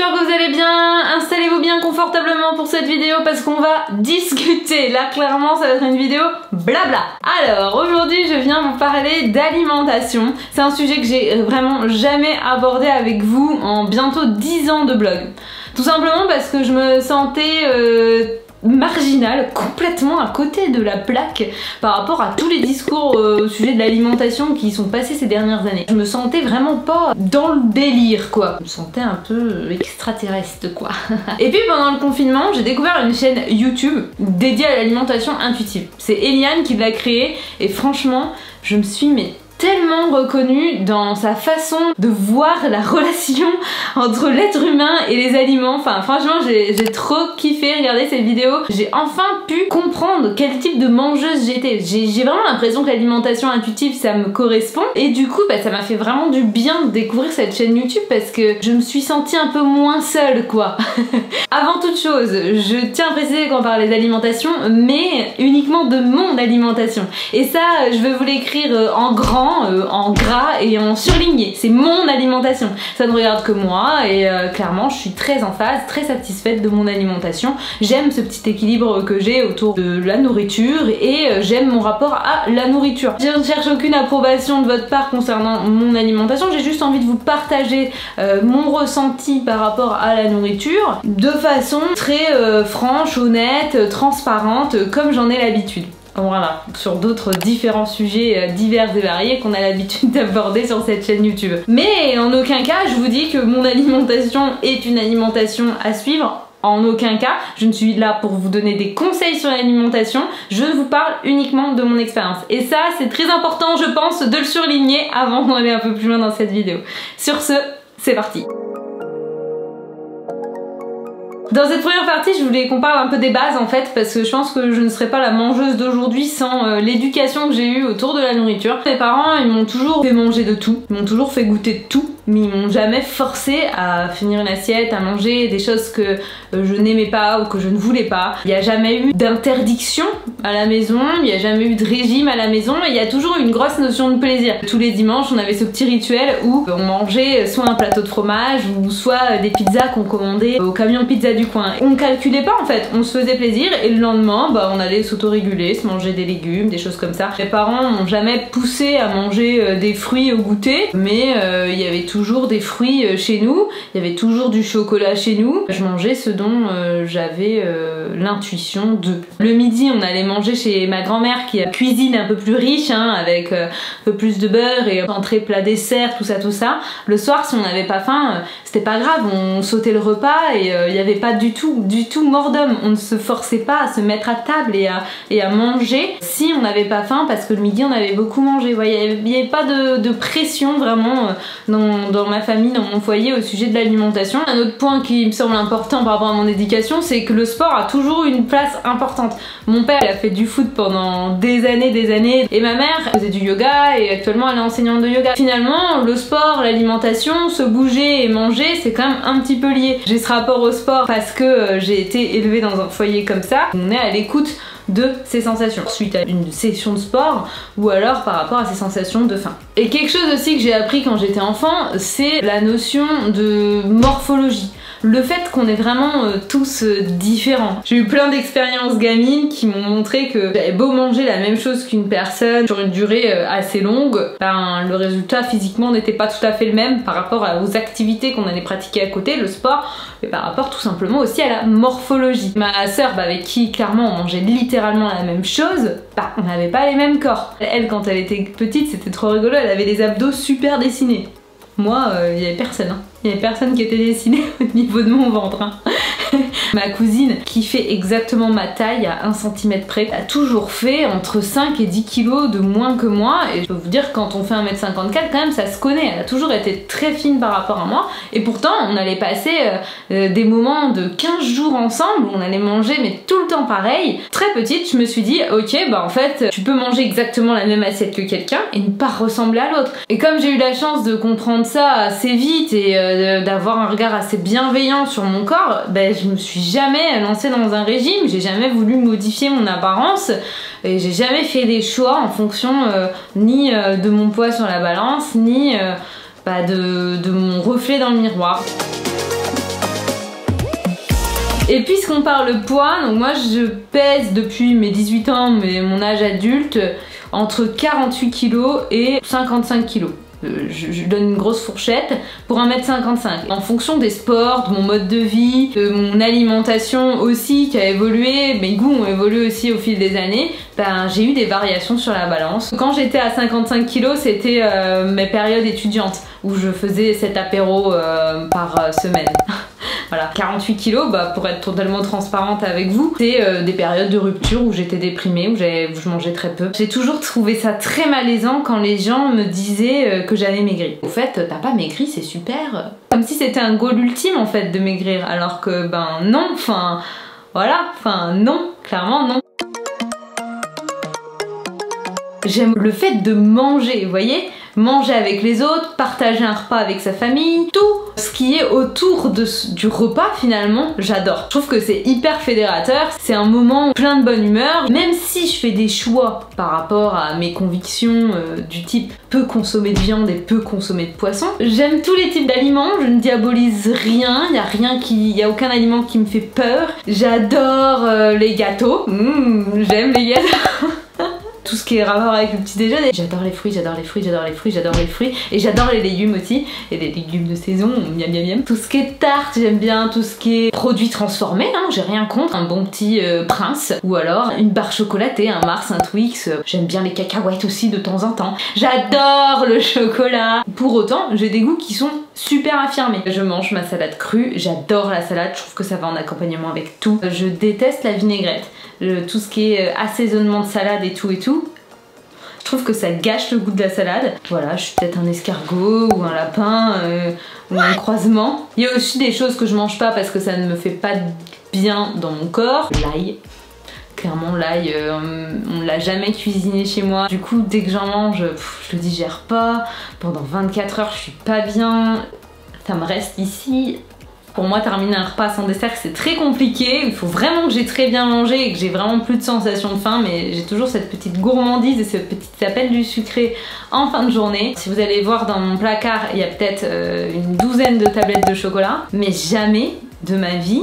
j'espère que vous allez bien, installez-vous bien confortablement pour cette vidéo parce qu'on va discuter. Là clairement ça va être une vidéo blabla. Alors aujourd'hui je viens vous parler d'alimentation. C'est un sujet que j'ai vraiment jamais abordé avec vous en bientôt 10 ans de blog. Tout simplement parce que je me sentais marginale, complètement à côté de la plaque par rapport à tous les discours au sujet de l'alimentation qui sont passés ces dernières années. Je me sentais vraiment pas dans le délire quoi. Je me sentais un peu extraterrestre quoi. Et puis pendant le confinement, j'ai découvert une chaîne YouTube dédiée à l'alimentation intuitive. C'est Eliane qui l'a créée et franchement, je me suis tellement reconnue dans sa façon de voir la relation entre l'être humain et les aliments. Enfin franchement j'ai trop kiffé regarder cette vidéo. J'ai enfin pu comprendre quel type de mangeuse j'étais. J'ai vraiment l'impression que l'alimentation intuitive ça me correspond et du coup ça m'a fait vraiment du bien de découvrir cette chaîne YouTube parce que je me suis sentie un peu moins seule quoi. Avant toute chose, je tiens à préciser qu'on parlait d'alimentation mais uniquement de mon alimentation et ça je vais vous l'écrire en grand, en gras et en surligné. C'est mon alimentation. Ça ne regarde que moi et clairement je suis très en phase, très satisfaite de mon alimentation. J'aime ce petit équilibre que j'ai autour de la nourriture et j'aime mon rapport à la nourriture. Je ne cherche aucune approbation de votre part concernant mon alimentation. J'ai juste envie de vous partager mon ressenti par rapport à la nourriture de façon très franche, honnête, transparente comme j'en ai l'habitude. Voilà, sur d'autres différents sujets divers et variés qu'on a l'habitude d'aborder sur cette chaîne YouTube. Mais en aucun cas je vous dis que mon alimentation est une alimentation à suivre. En aucun cas, je ne suis là pour vous donner des conseils sur l'alimentation, je vous parle uniquement de mon expérience. Et ça, c'est très important, je pense, de le surligner avant d'aller un peu plus loin dans cette vidéo. Sur ce, c'est parti! Dans cette première partie, je voulais qu'on parle un peu des bases en fait, parce que je pense que je ne serais pas la mangeuse d'aujourd'hui sans l'éducation que j'ai eue autour de la nourriture. Mes parents, ils m'ont toujours fait manger de tout, ils m'ont toujours fait goûter de tout, mais ils m'ont jamais forcé à finir une assiette, à manger des choses que je n'aimais pas ou que je ne voulais pas. Il n'y a jamais eu d'interdiction à la maison, il n'y a jamais eu de régime à la maison, et il y a toujours une grosse notion de plaisir. Tous les dimanches, on avait ce petit rituel où on mangeait soit un plateau de fromage ou soit des pizzas qu'on commandait au camion pizza du coin. On calculait pas en fait, on se faisait plaisir et le lendemain on allait s'autoréguler, se manger des légumes, des choses comme ça. Mes parents m'ont jamais poussé à manger des fruits au goûter, mais il y avait toujours des fruits chez nous, il y avait toujours du chocolat chez nous. Je mangeais ce dont j'avais l'intuition de. Le midi on allait manger chez ma grand-mère qui a une cuisine un peu plus riche avec un peu plus de beurre et entrée, plat, dessert, tout ça. Le soir si on n'avait pas faim, c'était pas grave, on sautait le repas et il n'y avait pas du tout mort d'homme. On ne se forçait pas à se mettre à table et à manger si on n'avait pas faim parce que le midi on avait beaucoup mangé. Il n'y avait pas de pression vraiment dans ma famille, dans mon foyer au sujet de l'alimentation. Un autre point qui me semble important par rapport à mon éducation, c'est que le sport a toujours eu une place importante. Mon père il a fait du foot pendant des années et ma mère faisait du yoga et actuellement elle est enseignante de yoga. Finalement le sport, l'alimentation, se bouger et manger c'est quand même un petit peu lié. J'ai ce rapport au sport parce que j'ai été élevée dans un foyer comme ça. On est à l'écoute de ces sensations suite à une session de sport ou alors par rapport à ces sensations de faim. Et quelque chose aussi que j'ai appris quand j'étais enfant, c'est la notion de morphologie. Le fait qu'on est vraiment tous différents. J'ai eu plein d'expériences gamines qui m'ont montré que j'avais beau manger la même chose qu'une personne sur une durée assez longue, le résultat physiquement n'était pas tout à fait le même par rapport aux activités qu'on allait pratiquer à côté, le sport, et par rapport tout simplement aussi à la morphologie. Ma sœur avec qui clairement on mangeait littéralement la même chose, on n'avait pas les mêmes corps. Elle quand elle était petite c'était trop rigolo, elle avait des abdos super dessinés. Moi, il n'y avait personne. Il n'y avait personne qui était dessiné au niveau de mon ventre. Ma cousine, qui fait exactement ma taille à 1 cm près, a toujours fait entre 5 et 10 kg de moins que moi. Et je peux vous dire, quand on fait 1m54, quand même, ça se connaît. Elle a toujours été très fine par rapport à moi. Et pourtant, on allait passer des moments de 15 jours ensemble où on allait manger, mais tout le temps pareil. Très petite, je me suis dit, ok, en fait, tu peux manger exactement la même assiette que quelqu'un et ne pas ressembler à l'autre. Et comme j'ai eu la chance de comprendre ça assez vite et d'avoir un regard assez bienveillant sur mon corps, je me suis jamais lancée dans un régime, j'ai jamais voulu modifier mon apparence et j'ai jamais fait des choix en fonction ni de mon poids sur la balance ni de mon reflet dans le miroir. Et puisqu'on parle poids, donc moi je pèse depuis mes 18 ans, mais mon âge adulte, entre 48 kg et 55 kg. Je donne une grosse fourchette pour 1m55. En fonction des sports, de mon mode de vie, de mon alimentation aussi qui a évolué, mes goûts ont évolué aussi au fil des années, ben, j'ai eu des variations sur la balance. Quand j'étais à 55 kg, c'était mes périodes étudiantes où je faisais cet apéro par semaine. Voilà, 48 kg, bah, pour être totalement transparente avec vous, c'est des périodes de rupture où j'étais déprimée, où je mangeais très peu. J'ai toujours trouvé ça très malaisant quand les gens me disaient que j'avais maigri. Au fait, t'as pas maigri, c'est super. Comme si c'était un goal ultime en fait de maigrir, alors que ben non, enfin voilà, enfin non, clairement non. J'aime le fait de manger, vous voyez, manger avec les autres, partager un repas avec sa famille, tout ce qui est autour du repas finalement, j'adore. Je trouve que c'est hyper fédérateur, c'est un moment plein de bonne humeur, même si je fais des choix par rapport à mes convictions du type peu consommer de viande et peu consommer de poisson. J'aime tous les types d'aliments, je ne diabolise rien, il y a aucun aliment qui me fait peur. J'adore les gâteaux, j'aime les gâteaux. Tout ce qui est rapport avec le petit déjeuner. J'adore les fruits, j'adore les fruits, j'adore les fruits, j'adore les fruits. Et j'adore les légumes aussi. Et les légumes de saison, miam miam miam. Tout ce qui est tarte, j'aime bien. Tout ce qui est produits transformés, hein, j'ai rien contre. Un bon petit Prince. Ou alors une barre chocolatée, un Mars, un Twix. J'aime bien les cacahuètes aussi de temps en temps. J'adore le chocolat. Pour autant, j'ai des goûts qui sont super affirmés. Je mange ma salade crue, j'adore la salade, je trouve que ça va en accompagnement avec tout. Je déteste la vinaigrette. Tout ce qui est assaisonnement de salade et tout, je trouve que ça gâche le goût de la salade. Voilà, je suis peut-être un escargot ou un lapin ou un croisement. Il y a aussi des choses que je mange pas parce que ça ne me fait pas bien dans mon corps. L'ail. Clairement l'ail, on l'a jamais cuisiné chez moi. Du coup dès que j'en mange, je le digère pas. Pendant 24 heures je suis pas bien. Ça me reste ici. Pour moi, terminer un repas sans dessert, c'est très compliqué. Il faut vraiment que j'ai très bien mangé et que j'ai vraiment plus de sensation de faim, mais j'ai toujours cette petite gourmandise et ce petit appel du sucré en fin de journée. Si vous allez voir dans mon placard, il y a peut-être une douzaine de tablettes de chocolat, mais jamais de ma vie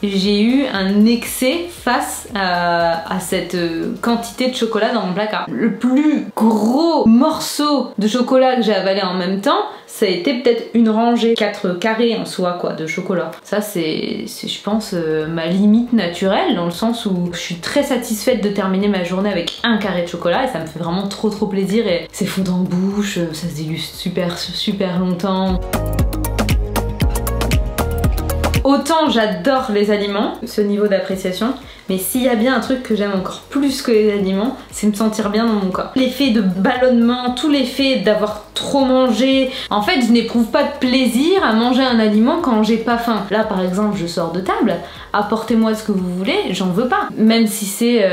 j'ai eu un excès face à cette quantité de chocolat dans mon placard. Le plus gros morceau de chocolat que j'ai avalé en même temps, ça a été peut-être une rangée, 4 carrés en soi quoi, de chocolat. Ça c'est je pense ma limite naturelle, dans le sens où je suis très satisfaite de terminer ma journée avec un carré de chocolat et ça me fait vraiment trop plaisir et c'est fondant en bouche, ça se déguste super longtemps. Autant j'adore les aliments, ce niveau d'appréciation, mais s'il y a bien un truc que j'aime encore plus que les aliments, c'est me sentir bien dans mon corps. L'effet de ballonnement, tout l'effet d'avoir trop mangé. En fait, je n'éprouve pas de plaisir à manger un aliment quand j'ai pas faim. Là, par exemple, je sors de table, apportez-moi ce que vous voulez, j'en veux pas. Même si c'est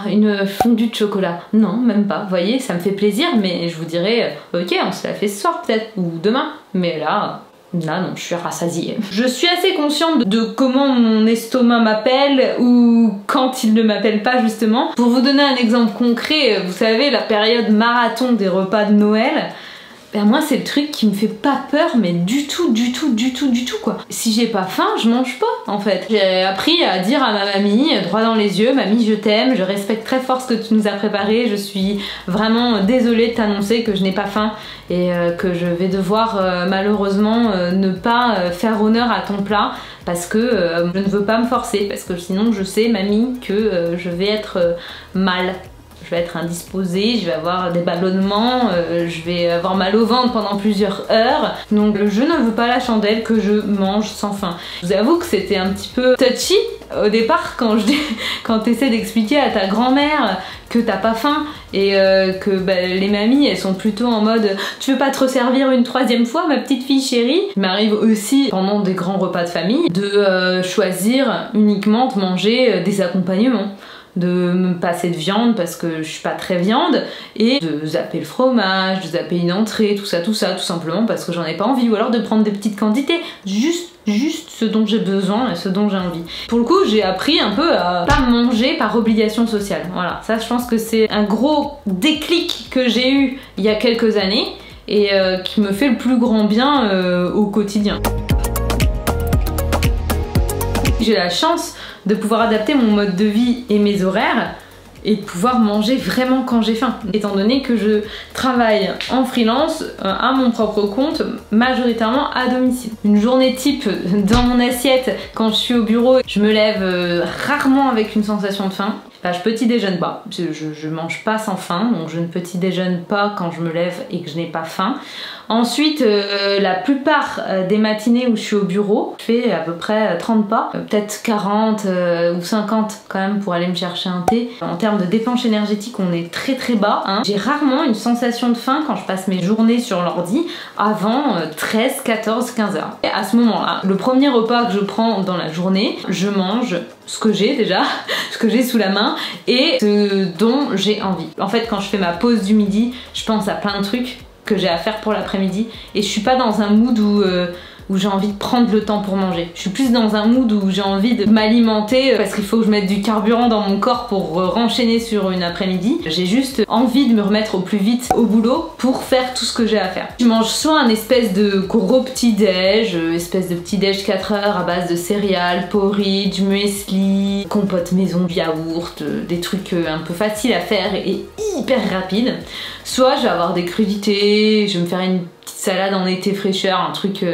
une fondue de chocolat. Non, même pas. Vous voyez, ça me fait plaisir, mais je vous dirais, ok, on se la fait ce soir peut-être, ou demain. Mais là non, je suis rassasiée. Je suis assez consciente de comment mon estomac m'appelle ou quand il ne m'appelle pas justement. Pour vous donner un exemple concret, vous savez, la période marathon des repas de Noël, ben moi c'est le truc qui me fait pas peur, mais du tout quoi. Si j'ai pas faim, je mange pas en fait. J'ai appris à dire à ma mamie, droit dans les yeux, mamie je t'aime, je respecte très fort ce que tu nous as préparé, je suis vraiment désolée de t'annoncer que je n'ai pas faim et que je vais devoir malheureusement ne pas faire honneur à ton plat parce que je ne veux pas me forcer, parce que sinon je sais mamie que je vais être mal. Je vais être indisposée, je vais avoir des ballonnements, je vais avoir mal au ventre pendant plusieurs heures. Donc je ne veux pas la chandelle que je mange sans faim. Je vous avoue que c'était un petit peu touchy au départ quand t'essaies d'expliquer à ta grand-mère que t'as pas faim et que les mamies elles sont plutôt en mode tu veux pas te resservir une troisième fois ma petite fille chérie. Il m'arrive aussi pendant des grands repas de famille de choisir uniquement de manger des accompagnements, de me passer de viande parce que je suis pas très viande et de zapper le fromage, de zapper une entrée, tout ça, tout simplement parce que j'en ai pas envie, ou alors de prendre des petites quantités, juste ce dont j'ai besoin et ce dont j'ai envie. Pour le coup, j'ai appris un peu à pas manger par obligation sociale. Voilà, ça je pense que c'est un gros déclic que j'ai eu il y a quelques années et qui me fait le plus grand bien au quotidien. J'ai la chance de pouvoir adapter mon mode de vie et mes horaires et de pouvoir manger vraiment quand j'ai faim. Étant donné que je travaille en freelance, à mon propre compte, majoritairement à domicile. Une journée type dans mon assiette, quand je suis au bureau, je me lève rarement avec une sensation de faim. Enfin, je petit déjeune pas, je mange pas sans faim, donc je ne petit déjeune pas quand je me lève et que je n'ai pas faim. Ensuite, la plupart des matinées où je suis au bureau, je fais à peu près 30 pas, peut-être 40 ou 50 quand même pour aller me chercher un thé. En termes de dépenses énergétiques, on est très très bas. Hein. J'ai rarement une sensation de faim quand je passe mes journées sur l'ordi avant 13, 14, 15 heures. Et à ce moment-là, le premier repas que je prends dans la journée, je mange ce que j'ai déjà, ce que j'ai sous la main et ce dont j'ai envie. En fait, quand je fais ma pause du midi, je pense à plein de trucs que j'ai à faire pour l'après-midi et je suis pas dans un mood où j'ai envie de prendre le temps pour manger. Je suis plus dans un mood où j'ai envie de m'alimenter parce qu'il faut que je mette du carburant dans mon corps pour renchaîner sur une après-midi. J'ai juste envie de me remettre au plus vite au boulot pour faire tout ce que j'ai à faire. Je mange soit un espèce de gros petit-déj, espèce de petit-déj 4 heures à base de céréales, porridge, muesli, compote maison, yaourt, des trucs un peu faciles à faire et hyper rapides. Soit je vais avoir des crudités, je vais me faire une petite salade en été fraîcheur, un truc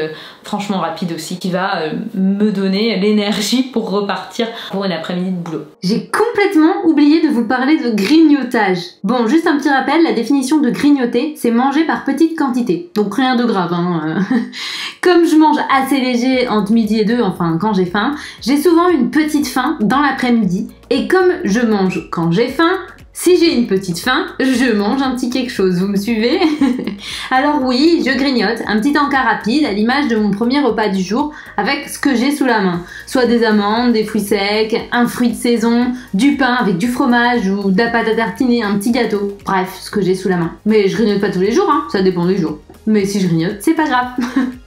franchement rapide aussi qui va me donner l'énergie pour repartir pour une après-midi de boulot. J'ai complètement oublié de vous parler de grignotage. Bon, juste un petit rappel, la définition de grignoter, c'est manger par petites quantités. Donc rien de grave, hein. Comme je mange assez léger entre midi et 2, enfin quand j'ai faim, j'ai souvent une petite faim dans l'après-midi. Et comme je mange quand j'ai faim, si j'ai une petite faim, je mange un petit quelque chose, vous me suivez? Alors oui, je grignote, un petit encas rapide à l'image de mon premier repas du jour avec ce que j'ai sous la main. Soit des amandes, des fruits secs, un fruit de saison, du pain avec du fromage ou de la pâte à tartiner, un petit gâteau. Bref, ce que j'ai sous la main. Mais je grignote pas tous les jours, hein, ça dépend des jours. Mais si je grignote, c'est pas grave.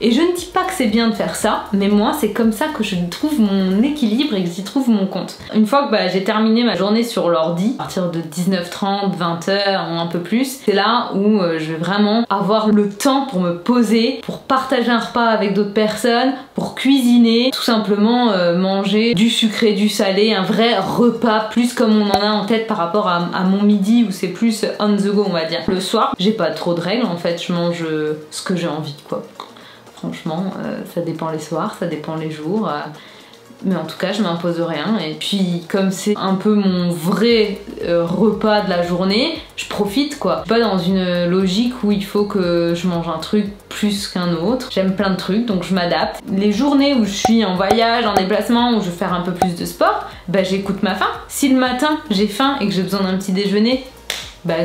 Et je ne dis pas que c'est bien de faire ça, mais moi c'est comme ça que je trouve mon équilibre et que j'y trouve mon compte. Une fois que j'ai terminé ma journée sur l'ordi, à partir de 19h30, 20h ou un peu plus, c'est là où je vais vraiment avoir le temps pour me poser, pour partager un repas avec d'autres personnes, pour cuisiner, tout simplement manger du sucré, du salé, un vrai repas, plus comme on en a en tête par rapport à mon midi où c'est plus on the go on va dire. Le soir, j'ai pas trop de règles en fait, je mange ce que j'ai envie quoi. Franchement, ça dépend les soirs, ça dépend les jours. Mais en tout cas, je m'impose rien. Et puis, comme c'est un peu mon vrai repas de la journée, je profite quoi. Je suis pas dans une logique où il faut que je mange un truc plus qu'un autre. J'aime plein de trucs, donc je m'adapte. Les journées où je suis en voyage, en déplacement, où je veux faire un peu plus de sport, j'écoute ma faim. Si le matin, j'ai faim et que j'ai besoin d'un petit déjeuner,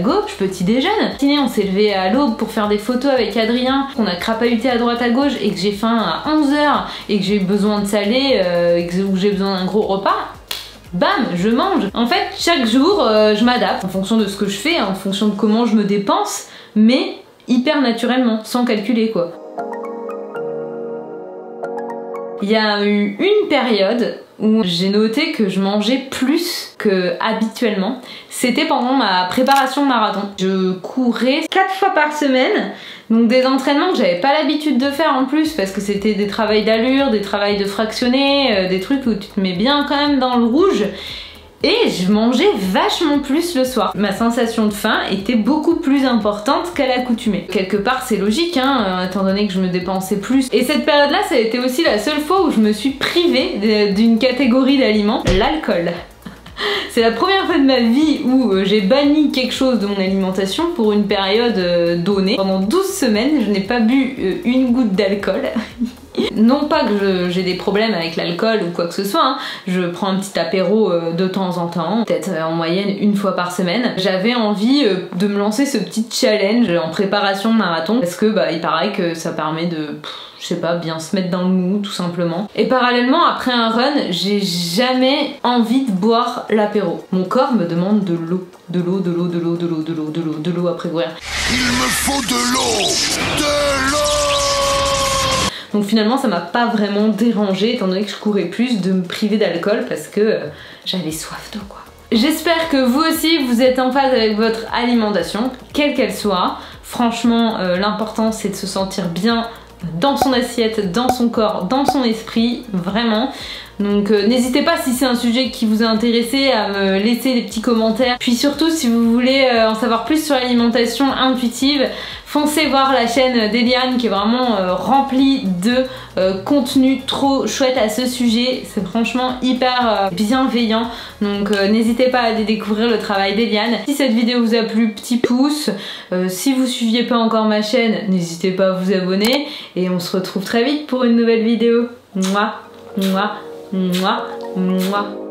go, je petit déjeune. Sinon, on s'est levé à l'aube pour faire des photos avec Adrien, qu'on a crapahuté à droite à gauche et que j'ai faim à 11h et que j'ai besoin de salé ou j'ai besoin d'un gros repas. Bam, je mange. En fait, chaque jour, je m'adapte en fonction de ce que je fais, en fonction de comment je me dépense, mais hyper naturellement, sans calculer quoi. Il y a eu une période où j'ai noté que je mangeais plus que habituellement. C'était pendant ma préparation de marathon. Je courais 4 fois par semaine, donc des entraînements que j'avais pas l'habitude de faire en plus parce que c'était des travails d'allure, des travails de fractionné, des trucs où tu te mets bien quand même dans le rouge. Et je mangeais vachement plus le soir. Ma sensation de faim était beaucoup plus importante qu'à l'accoutumée. Quelque part c'est logique hein, étant donné que je me dépensais plus. Et cette période-là, ça a été aussi la seule fois où je me suis privée d'une catégorie d'aliments, l'alcool. C'est la première fois de ma vie où j'ai banni quelque chose de mon alimentation pour une période donnée. Pendant 12 semaines, je n'ai pas bu une goutte d'alcool. Non pas que j'ai des problèmes avec l'alcool ou quoi que ce soit, hein. Je prends un petit apéro de temps en temps, peut-être en moyenne une fois par semaine. J'avais envie de me lancer ce petit challenge en préparation de marathon parce que il paraît que ça permet de, je sais pas, bien se mettre dans le mou tout simplement. Et parallèlement, après un run, j'ai jamais envie de boire l'apéro. Mon corps me demande de l'eau. De l'eau, de l'eau, de l'eau, de l'eau, de l'eau, de l'eau, de l'eau après courir. Il me faut de l'eau! De l'eau! Donc finalement ça m'a pas vraiment dérangé étant donné que je courais plus de me priver d'alcool parce que j'avais soif d'eau quoi. J'espère que vous aussi vous êtes en phase avec votre alimentation, quelle qu'elle soit. Franchement l'important c'est de se sentir bien dans son assiette, dans son corps, dans son esprit, vraiment. Donc n'hésitez pas si c'est un sujet qui vous a intéressé à me laisser des petits commentaires. Puis surtout si vous voulez en savoir plus sur l'alimentation intuitive, foncez voir la chaîne d'Eliane qui est vraiment remplie de contenu trop chouette à ce sujet. C'est franchement hyper bienveillant. Donc n'hésitez pas à aller découvrir le travail d'Eliane. Si cette vidéo vous a plu, petit pouce. Si vous suiviez pas encore ma chaîne, n'hésitez pas à vous abonner. Et on se retrouve très vite pour une nouvelle vidéo. Mouah, mouah, mouah, mouah.